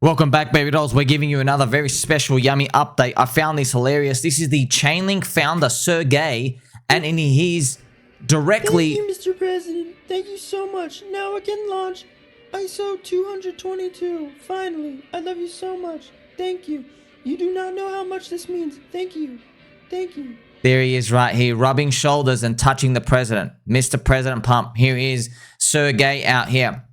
Welcome back, baby dolls. We're giving you another very special, yummy update. I found this hilarious. This is the ChainLink founder, Sergey, and he's directly... Thank you, Mr. President. Thank you so much. Now I can launch ISO 222. Finally. I love you so much. Thank you. You do not know how much this means. Thank you. Thank you. There he is right here, rubbing shoulders and touching the president. Mr. President Pump. Here is Sergey out here.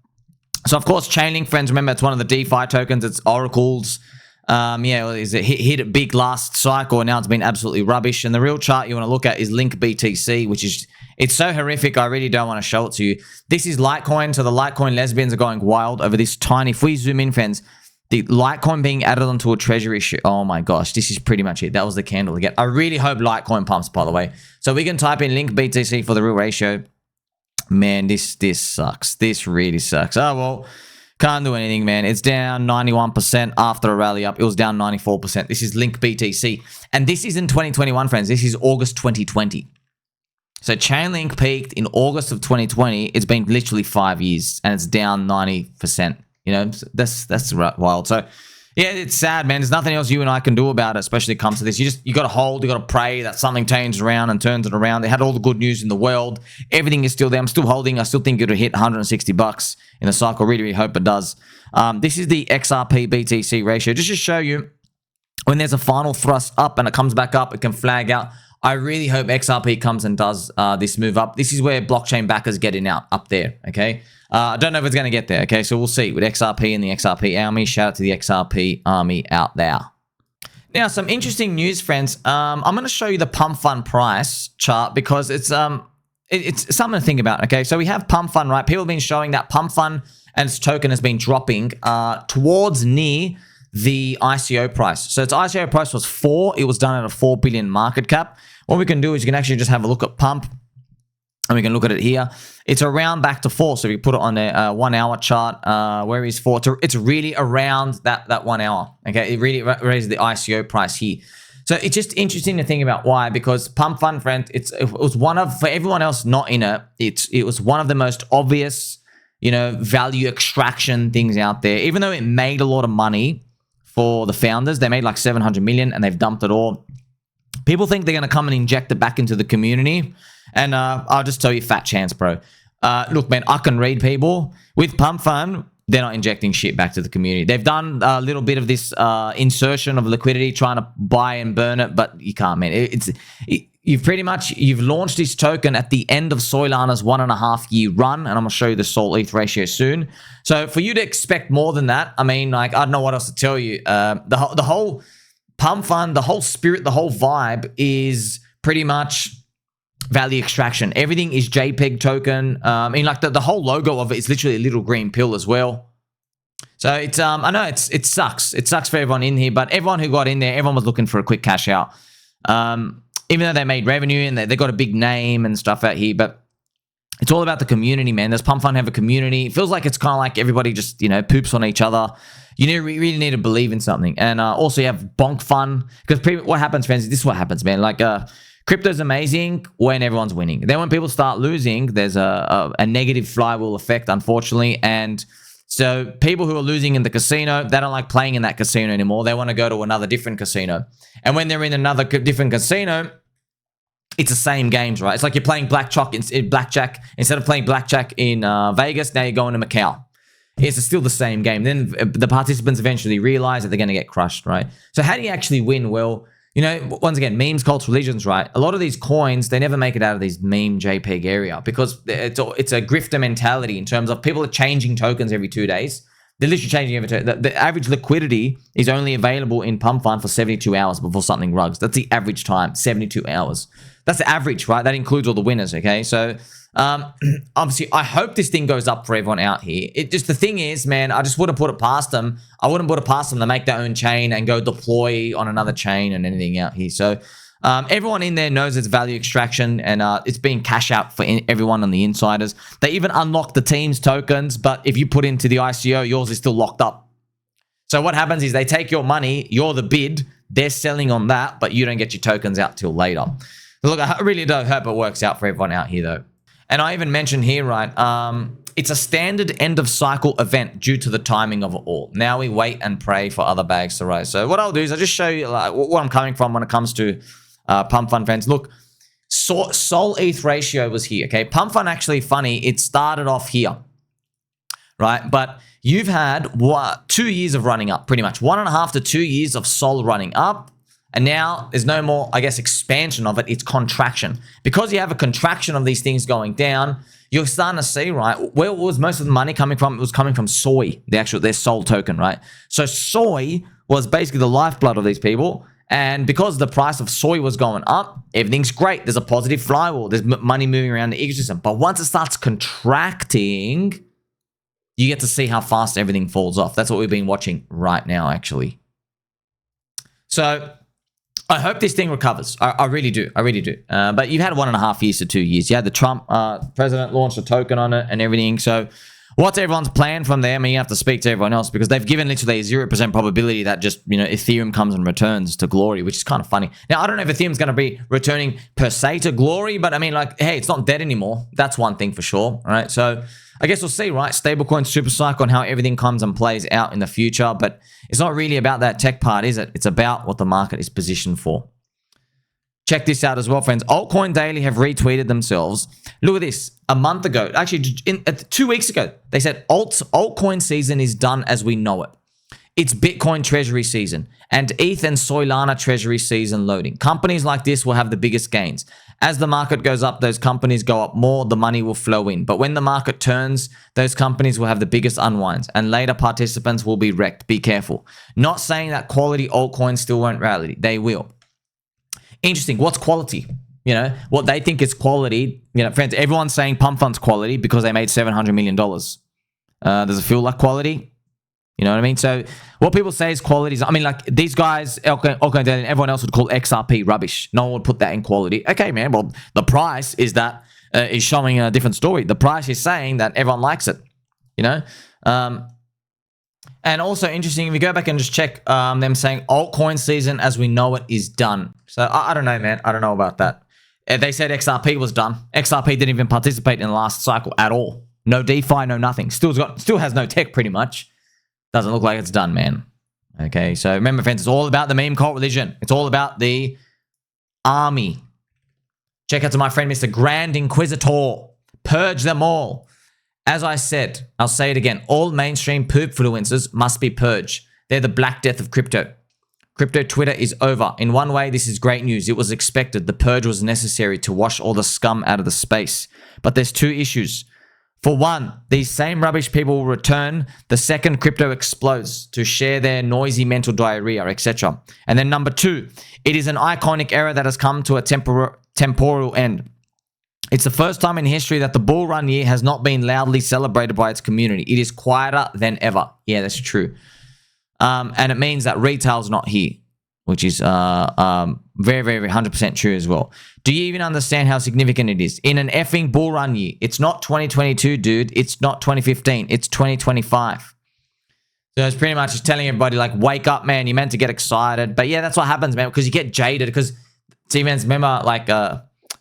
So, of course, ChainLink, friends, remember, it's one of the DeFi tokens. It's Oracle's. It hit it big last cycle, and now it's been absolutely rubbish. And the real chart you want to look at is LinkBTC, which is, it's so horrific, I really don't want to show it to you. This is Litecoin, so the Litecoin lesbians are going wild over this tiny, if we zoom in, friends, the Litecoin being added onto a treasury issue. Oh my gosh, this is pretty much it. That was the candle again. I really hope Litecoin pumps, by the way. So we can type in LinkBTC for the real ratio. Man, this sucks. This really sucks. Oh, well, can't do anything, man. It's down 91% after a rally up. It was down 94%. This is LinkBTC. And this is in 2021, friends. This is August 2020. So ChainLink peaked in August of 2020. It's been literally 5 years, and it's down 90%. You know, that's wild. So, yeah, it's sad, man. There's nothing else you and I can do about it, especially when it comes to this. You got to hold, you got to pray that something changes around and turns it around. They had all the good news in the world. Everything is still there. I'm still holding. I still think it'll hit 160 bucks in the cycle. Really, really hope it does. This is the XRP BTC ratio. Just to show you, when there's a final thrust up and it comes back up, it can flag out. I really hope XRP comes and does this move up. This is where blockchain backers get in out, up there, okay? I don't know if it's going to get there, okay? So we'll see with XRP and the XRP Army. Shout out to the XRP Army out there. Now, some interesting news, friends. I'm going to show you the PumpFun price chart because it's something to think about, okay? So we have PumpFun, right? People have been showing that PumpFun and its token has been dropping towards near the ICO price. So its ICO price was 4. It was done at a 4 billion market cap. What we can do is you can actually just have a look at Pump, and we can look at it here. It's around back to 4. So if you put it on a 1 hour chart, where is 4? It's really around that 1 hour. Okay, it really raises the ICO price here. So it's just interesting to think about why, because PumpFun, friend, it was one of, for everyone else not in it, it was one of the most obvious, you know, value extraction things out there. Even though it made a lot of money for the founders, they made like 700 million and they've dumped it all. People think they're going to come and inject it back into the community. And I'll just tell you, fat chance, bro. Look, man, I can read people. With PumpFun, they're not injecting shit back to the community. They've done a little bit of this insertion of liquidity, trying to buy and burn it, but you can't, man. You've launched this token at the end of Solana's 1.5 year run, and I'm going to show you the SOL-eth ratio soon. So for you to expect more than that, I mean, like, I don't know what else to tell you. The whole PumpFun, the whole spirit, the whole vibe is pretty much value extraction. Everything is JPEG token. I mean, like the whole logo of it is literally a little green pill as well. So it's I know it sucks. It sucks for everyone in here, but everyone who got in there, everyone was looking for a quick cash out. Even though they made revenue and they got a big name and stuff out here, but it's all about the community, man. Does PumpFun have a community? It feels like it's kind of like everybody just, you know, poops on each other. You really need to believe in something. And also you have BonkFun, because what happens, friends, this is what happens, man. Like crypto's amazing when everyone's winning. Then when people start losing, there's a negative flywheel effect, unfortunately. And so people who are losing in the casino, they don't like playing in that casino anymore. They want to go to another different casino. And when they're in another different casino, it's the same games, right? It's like you're playing blackjack instead of playing blackjack in Vegas. Now you're going to Macau. It's still the same game. Then the participants eventually realize that they're going to get crushed, right? So how do you actually win? Well, you know, once again, memes, cults, religions, right? A lot of these coins, they never make it out of these meme JPEG area because it's a grifter mentality in terms of people are changing tokens every 2 days. They're literally changing every 2 days. The average liquidity is only available in PumpFun for 72 hours before something rugs. That's the average time, 72 hours. That's the average, right? That includes all the winners, okay? So obviously, I hope this thing goes up for everyone out here. The thing is, man, I just wouldn't put it past them. I wouldn't put it past them to make their own chain and go deploy on another chain and anything out here. So everyone in there knows it's value extraction, and it's being cash out for everyone on the insiders. They even unlock the team's tokens, but if you put into the ICO, yours is still locked up. So what happens is they take your money, you're the bid, they're selling on that, but you don't get your tokens out till later. Look, I really do hope it works out for everyone out here, though. And I even mentioned here, right, it's a standard end of cycle event due to the timing of it all. Now we wait and pray for other bags to rise. So what I'll do is I'll just show you like what I'm coming from when it comes to PumpFun fans. Look, SOL-eth ratio was here. Okay, PumpFun actually funny. It started off here, right? But you've had 2 years of running up, pretty much 1.5 to 2 years of SOL running up. And now there's no more, I guess, expansion of it. It's contraction. Because you have a contraction of these things going down, you're starting to see, right, where was most of the money coming from? It was coming from soy, their SOL token, right? So soy was basically the lifeblood of these people. And because the price of soy was going up, everything's great. There's a positive flywheel. There's money moving around the ecosystem. But once it starts contracting, you get to see how fast everything falls off. That's what we've been watching right now, actually. So I hope this thing recovers. I really do. I really do. But you've had 1.5 years to 2 years. You had the Trump president launched a token on it and everything. So what's everyone's plan from there? I mean, you have to speak to everyone else because they've given literally a 0% probability that just, Ethereum comes and returns to glory, which is kind of funny. Now, I don't know if Ethereum's going to be returning per se to glory, but I mean, like, hey, it's not dead anymore. That's one thing for sure. All right. So I guess we'll see, right? Stablecoin super cycle and how everything comes and plays out in the future. But it's not really about that tech part, is it? It's about what the market is positioned for. Check this out as well, friends. Altcoin Daily have retweeted themselves. Look at this. A month ago, actually 2 weeks ago, they said altcoin season is done as we know it. It's Bitcoin treasury season and ETH and Solana treasury season loading. Companies like this will have the biggest gains. As the market goes up, those companies go up more, the money will flow in. But when the market turns, those companies will have the biggest unwinds and later participants will be wrecked. Be careful. Not saying that quality altcoins still won't rally. They will. Interesting. What's quality? What they think is quality. Friends, everyone's saying PumpFun's quality because they made $700 million. Does it feel like quality? You know what I mean? So what people say is quality. I mean, like these guys, Altcoin Daily, and everyone else would call XRP rubbish. No one would put that in quality. Okay, man. Well, the price is that is showing a different story. The price is saying that everyone likes it. And also interesting, if you go back and just check them saying altcoin season as we know it is done. So I don't know, man. I don't know about that. They said XRP was done. XRP didn't even participate in the last cycle at all. No DeFi, no nothing. Still has no tech pretty much. Doesn't look like it's done, man. Okay, so remember, friends, it's all about the meme cult religion. It's all about the army. Check out to my friend, Mr. Grand Inquisitor. Purge them all. As I said, I'll say it again. All mainstream poop influencers must be purged. They're the Black Death of crypto. Crypto Twitter is over. In one way, this is great news. It was expected. The purge was necessary to wash all the scum out of the space. But there's two issues. For one, these same rubbish people will return the second crypto explodes to share their noisy mental diarrhea, etc. And then number two, it is an iconic era that has come to a temporal end. It's the first time in history that the bull run year has not been loudly celebrated by its community. It is quieter than ever. Yeah, that's true. And it means that retail's not here, which is very, very 100% true as well. Do you even understand how significant it is? In an effing bull run year, it's not 2022, dude. It's not 2015. It's 2025. So it's pretty much just telling everybody, like, wake up, man. You're meant to get excited. But yeah, that's what happens, man, because you get jaded. Because, see, man, remember, like,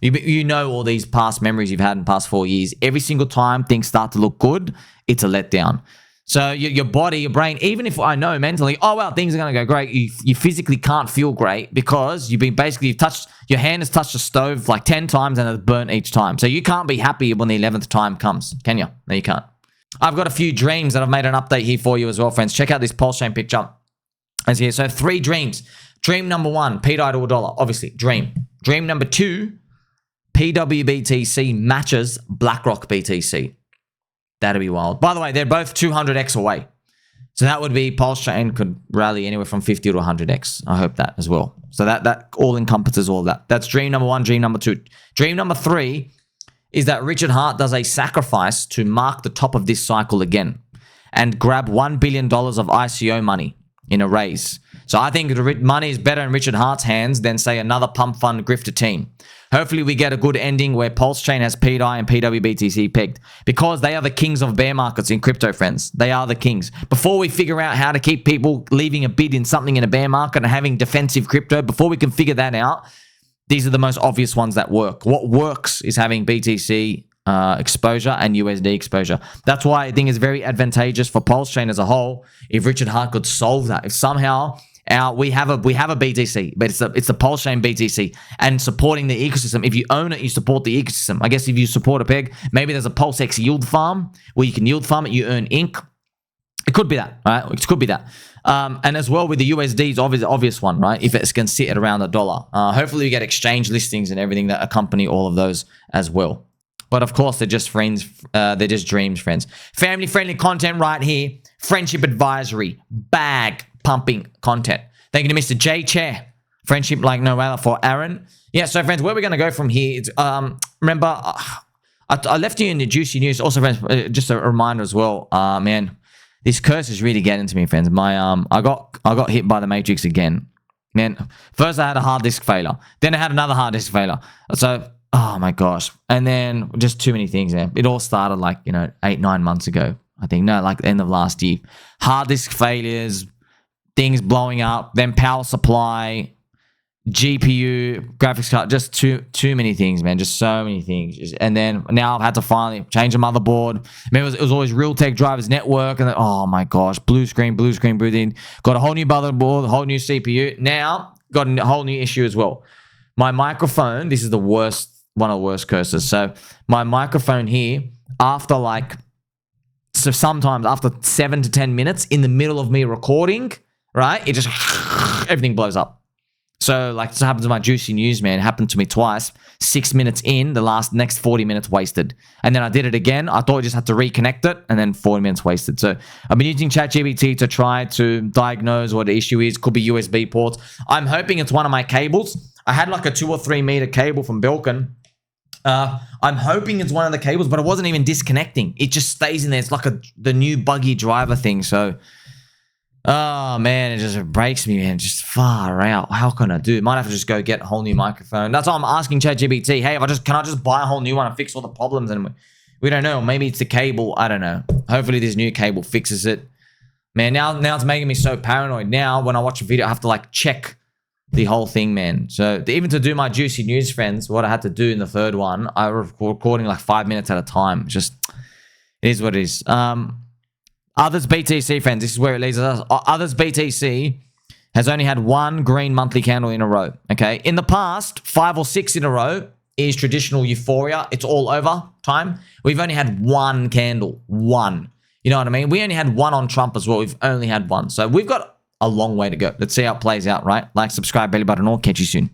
you know all these past memories you've had in the past 4 years. Every single time things start to look good, it's a letdown. So your body, your brain, even if I know mentally, oh, well, things are going to go great, you physically can't feel great because your hand has touched the stove like 10 times and it's burnt each time. So you can't be happy when the 11th time comes, can you? No, you can't. I've got a few dreams that I've made an update here for you as well, friends. Check out this PulseChain picture. As here, so 3 dreams. Dream number 1, pDAI to $1, obviously, dream. Dream number 2, pWBTC matches BlackRock BTC. That'd be wild. By the way, they're both 200x away. So that would be PulseChain could rally anywhere from 50 to 100x. I hope that as well. So that all encompasses all of that. That's dream number 1, dream number 2. Dream number 3 is that Richard Hart does a sacrifice to mark the top of this cycle again and grab $1 billion of ICO money in a raise. So I think the money is better in Richard Hart's hands than, say, another PumpFun grifter team. Hopefully we get a good ending where PulseChain has pDAI and pWBTC pegged because they are the kings of bear markets in crypto, friends. They are the kings. Before we figure out how to keep people leaving a bid in something in a bear market and having defensive crypto, before we can figure that out, these are the most obvious ones that work. What works is having BTC exposure and USD exposure. That's why I think it's very advantageous for PulseChain as a whole if Richard Hart could solve that. If somehow we have a BTC, but it's the PulseChain BTC, and supporting the ecosystem. If you own it, you support the ecosystem. I guess if you support a peg, maybe there's a PulseX yield farm where you can yield farm it, you earn ink. It could be that, right? It could be that. And as well with the USD, it's obvious one, right? If it can sit at around $1. Hopefully you get exchange listings and everything that accompany all of those as well. But of course, they're just friends. They're just dreams, friends. Family-friendly content right here. Friendship advisory. Bag pumping content. Thank you to Mr. J Chair. Friendship like no other for Aaron. Yeah, so friends, where we're going to go from here. It's, remember, I left you in the juicy news. Also, friends, just a reminder as well. Man, this curse is really getting to me, friends. I got hit by the Matrix again. Man, first I had a hard disk failure. Then I had another hard disk failure. So, oh my gosh. And then just too many things, man. It all started like, 8-9 months ago. I think, no, like the end of last year. Hard disk failures, things blowing up, then power supply, GPU, graphics card, just too many things, man. Just so many things. And then now I've had to finally change the motherboard. Remember, it was always Realtek drivers network. And then, oh my gosh, blue screen, breathing. Got a whole new motherboard, a whole new CPU. Now, got a whole new issue as well. My microphone, this is the worst, one of the worst curses. So my microphone here, sometimes after 7 to 10 minutes in the middle of me recording, right? It just, everything blows up. So like this happened to my juicy news, man. It happened to me twice. 6 minutes in, next 40 minutes wasted. And then I did it again. I thought I just had to reconnect it and then 40 minutes wasted. So I've been using ChatGPT to try to diagnose what the issue is. Could be USB ports. I'm hoping it's one of my cables. I had like a 2 or 3 meter cable from Belkin. I'm hoping it's one of the cables, but it wasn't even disconnecting. It just stays in there. It's like the new buggy driver thing. So, oh man, it just breaks me, man. Just far out. How can I do it? Might have to just go get a whole new microphone. That's why I'm asking ChatGPT. Hey, can I just buy a whole new one and fix all the problems? And we don't know. Maybe it's the cable. I don't know. Hopefully this new cable fixes it. Man, now it's making me so paranoid. Now when I watch a video, I have to like check the whole thing, man. So even to do my juicy news, friends, what I had to do in the third one, I was recording like 5 minutes at a time. Just, it is what it is. Others BTC, friends, this is where it leads us. Others BTC has only had one green monthly candle in a row, okay? In the past, 5 or 6 in a row is traditional euphoria. It's all over time. We've only had one candle. One. You know what I mean? We only had one on Trump as well. We've only had one. So we've got a long way to go. Let's see how it plays out, right? Like, subscribe, belly button, or catch you soon.